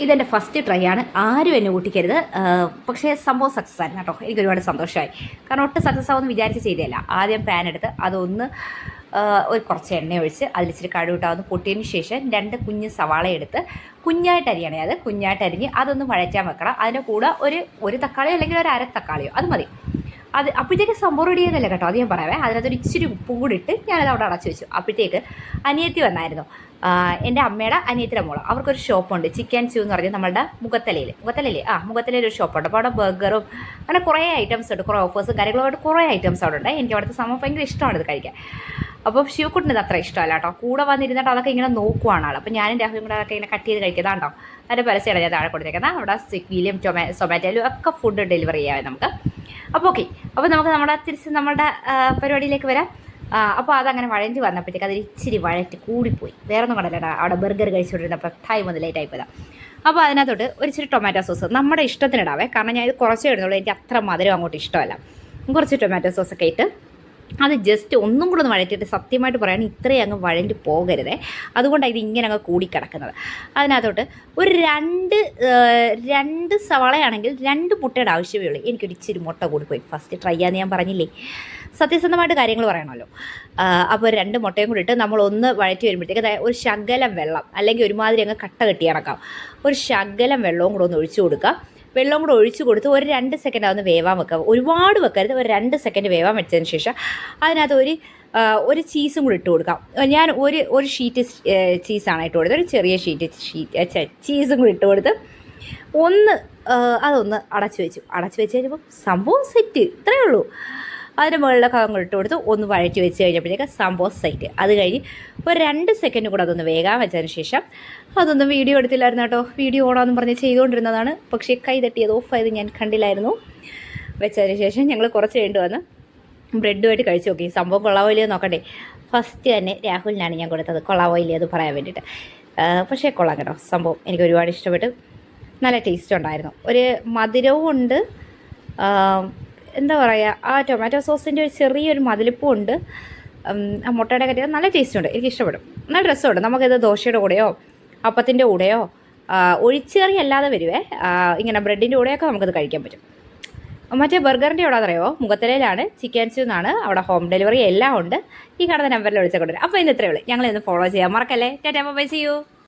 ഇതെൻ്റെ first try ആണ്. ആരും എന്നെ ഊട്ടിക്കരുത്. പക്ഷേ സംഭവം സക്സസ് ആയിരുന്നു കേട്ടോ. എനിക്ക് ഒരുപാട് സന്തോഷമായി. കാരണം ഒട്ടും സക്സസ് ആവുമെന്ന് വിചാരിച്ച് ചെയ്തതല്ല. ആദ്യം പാൻ എടുത്ത് അതൊന്ന് ഒരു കുറച്ച് എണ്ണ ഒഴിച്ച് അതിലിച്ചിരി കടുവിട്ടാവുന്ന പൊട്ടിയതിന് ശേഷം 2 കുഞ്ഞ് സവാള എടുത്ത് കുഞ്ഞായിട്ട് അരിയണേ. അത് കുഞ്ഞായിട്ട് അരിഞ്ഞ് അതൊന്ന് വഴറ്റാൻ വെക്കണം. അതിൻ്റെ കൂടെ ഒരു തക്കാളിയോ അല്ലെങ്കിൽ ഒരു 1/2 തക്കാളിയോ അത് മതി. അത് അപ്പോഴത്തേക്ക് സംഭവം റെഡി ചെയ്തല്ലേ കേട്ടോ. അത് ഞാൻ പറയാവേ. അതിനകത്തൊരു ഇച്ചിരി ഉപ്പും കൂടി ഇട്ട് ഞാനത് അവിടെ അടച്ചു വെച്ചു. അപ്പോഴത്തേക്ക് അനിയത്തി വന്നായിരുന്നു. എൻ്റെ അമ്മയുടെ അനിയത്തിയുടെ മോള്. അവർക്കൊരു ഷോപ്പുണ്ട്, ചിക്കൻ ചൂ എന്ന് പറഞ്ഞാൽ നമ്മളുടെ മുഖത്തലയിൽ ഒരു ഷോപ്പുണ്ട്. അപ്പോൾ അവിടെ ബർഗറും അങ്ങനെ കുറേ ഐറ്റംസ് ഉണ്ട്, കുറേ ഓഫേഴ്സും കാര്യങ്ങളുമായിട്ട് കുറേ ഐറ്റംസ് അവിടെ ഉണ്ട്. എനിക്ക് അവിടുത്തെ സംഭവം ഭയങ്കര ഇഷ്ടമാണ് ഇത് കഴിക്കാൻ. അപ്പോൾ ശിവക്കുട്ടിന് അത്ര ഇഷ്ടമല്ല കേട്ടോ. കൂടെ വന്നിരുന്നിട്ട് അതൊക്കെ ഇങ്ങനെ നോക്കുവാണ് ആൾ. അപ്പോൾ ഞാനും രാഹുലും കൂടെ അതൊക്കെ ഇങ്ങനെ കട്ട് ചെയ്ത് കഴിക്കുന്നതാണ്ടോ. അതിൻ്റെ പരസ്യമാണ് ഞാൻ താഴെ കൊടുത്തേക്കുന്നത്. അവിടെ സ്വിഗ്ഗിയിലും സൊമാറ്റോയിലും ഒക്കെ ഫുഡ് ഡെലിവറി ചെയ്യാം നമുക്ക്. അപ്പോൾ ഓക്കെ, അപ്പോൾ നമുക്ക് തിരിച്ച് നമ്മുടെ പരിപാടിയിലേക്ക് വരാം. അപ്പോൾ അതങ്ങനെ വഴഞ്ഞ് വന്നപ്പോഴത്തേക്ക് അതിൽ ഇച്ചിരി വഴറ്റി കൂടിപ്പോയി. വേറെ ഒന്നും കണ്ടല്ലേടാ, അവിടെ ബർഗർ കഴിച്ചുകൊണ്ടിരുന്നപ്പോൾ ടൈം ലേറ്റ് ആയിപ്പോയതാണ്. അപ്പോൾ അതിനകത്തോട്ട് ഒരു ഇച്ചിരി ടൊമാറ്റോ സോസ് നമ്മുടെ ഇഷ്ടത്തിനിടാവേ. കാരണം ഞാൻ ഇത് കുറച്ചേ ഇടുന്നുള്ളൂ, എനിക്ക് അത്ര മധുരം അങ്ങോട്ട് ഇഷ്ടമല്ല. കുറച്ച് ടൊമാറ്റോ സോസൊക്കെ ഇട്ട് അത് ജസ്റ്റ് ഒന്നും കൂടെ ഒന്ന് വഴറ്റിയിട്ട്, സത്യമായിട്ട് പറയാൻ ഇത്രയും അങ്ങ് വഴഞ്ഞ് പോകരുതേ. അതുകൊണ്ടാണ് ഇത് ഇങ്ങനെ അങ്ങ് കൂടിക്കിടക്കുന്നത്. അതിനകത്തോട്ട് ഒരു രണ്ട് സവാളയാണെങ്കിൽ 2 മുട്ടയുടെ ആവശ്യമേ ഉള്ളൂ. എനിക്കൊരു ഇച്ചിരി മുട്ട കൂടിപ്പോയി. ഫസ്റ്റ് ട്രൈ ചെയ്യാന്ന് ഞാൻ പറഞ്ഞില്ലേ, സത്യസന്ധമായിട്ട് കാര്യങ്ങൾ പറയണമല്ലോ. അപ്പോൾ 2 മുട്ടയും കൂടി ഇട്ട് നമ്മളൊന്ന് വഴറ്റി വരുമ്പോഴത്തേക്ക് ഒരു ശകലം വെള്ളം, അല്ലെങ്കിൽ ഒരുമാതിരി അങ്ങ് കട്ട കെട്ടി കണക്കാം, ഒരു ശകലം വെള്ളവും കൂടെ ഒന്ന് ഒഴിച്ചു കൊടുക്കുക. വെള്ളം കൂടെ ഒഴിച്ച് കൊടുത്ത് ഒരു 2 സെക്കൻഡ് അതൊന്ന് വേവാൻ വെക്കുക. ഒരുപാട് വെക്കരുത്, ഒരു 2 സെക്കൻഡ് വേവാൻ വെച്ചതിന് ശേഷം അതിനകത്ത് ഒരു ചീസും കൂടി ഇട്ട് കൊടുക്കാം. ഞാൻ ഒരു ഷീറ്റ് ചീസാണ് ഇട്ട് കൊടുത്തത്. ഒരു ചെറിയ ചീസും കൂടി ഇട്ട് കൊടുത്ത് അതൊന്ന് അടച്ചു വെച്ച് കഴിഞ്ഞപ്പോൾ സംഭവം സെറ്റ്. ഇത്രയേ ഉള്ളൂ. അതിൻ്റെ മുകളിലൊക്കെ അങ്ങോട്ട് ഇട്ട് കൊടുത്ത് ഒന്ന് വഴറ്റി വെച്ച് കഴിഞ്ഞപ്പോഴത്തേക്ക് സംഭവം സെറ്റ്. അത് കഴിഞ്ഞ് ഒരു 2 സെക്കൻഡ് കൂടെ അതൊന്ന് വേഗം വെച്ചതിന് ശേഷം അതൊന്നും വീഡിയോ എടുത്തില്ലായിരുന്നു കേട്ടോ. വീഡിയോ ഓടാമെന്ന് പറഞ്ഞ് ചെയ്തുകൊണ്ടിരുന്നതാണ്. പക്ഷേ കൈ തട്ടിയത് ഓഫായത് ഞാൻ കണ്ടില്ലായിരുന്നു. വെച്ചതിന് ശേഷം ഞങ്ങൾ കുറച്ച് കഴിഞ്ഞ് വന്ന് ബ്രെഡുമായിട്ട് കഴിച്ച് നോക്കി. സംഭവം കൊള്ളാവോ ഇല്ലയോ നോക്കട്ടെ. ഫസ്റ്റ് തന്നെ രാഹുലിനാണ് ഞാൻ കൊടുത്തത്, കൊള്ളാവോ ഇല്ലയോ അത് പറയാൻ വേണ്ടിയിട്ട്. പക്ഷേ കൊള്ളാം കേട്ടോ. സംഭവം എനിക്ക് ഒരുപാട് ഇഷ്ടപ്പെട്ടു. നല്ല ടേസ്റ്റ് ഉണ്ടായിരുന്നു. ഒരു മധുരവും ഉണ്ട്, എന്താ പറയുക, ആ ടൊമാറ്റോ സോസിൻ്റെ ഒരു ചെറിയൊരു മതിലിപ്പും ഉണ്ട്. ആ മുട്ടയുടെ കറിയത് നല്ല ടേസ്റ്റ് ഉണ്ട്, എനിക്ക് ഇഷ്ടപ്പെടും. നല്ല രസമുണ്ട്. നമുക്കിത് ദോശയുടെ കൂടെയോ അപ്പത്തിൻ്റെ കൂടെയോ ഒഴിച്ചുകറി അല്ലാതെ വരുവേ, ഇങ്ങനെ ബ്രെഡിൻ്റെ കൂടെയൊക്കെ നമുക്കത് കഴിക്കാൻ പറ്റും. മറ്റേ ബർഗറിൻ്റെ എവിടെ അറിയാമോ, മുഖത്തലയിലാണ്, ചിക്കൻ ചൂ എന്നാണ്. അവിടെ ഹോം ഡെലിവറി എല്ലാം ഉണ്ട്. ഈ കാണുന്ന നമ്പറിൽ വിളിച്ചാൽ കൊണ്ടുവരും. അപ്പോൾ ഇന്ന് ഇത്രയേ ഉള്ളൂ. ഞങ്ങളിന്ന് ഫോളോ ചെയ്യാൻ മറക്കല്ലേ. Tata bye, see U.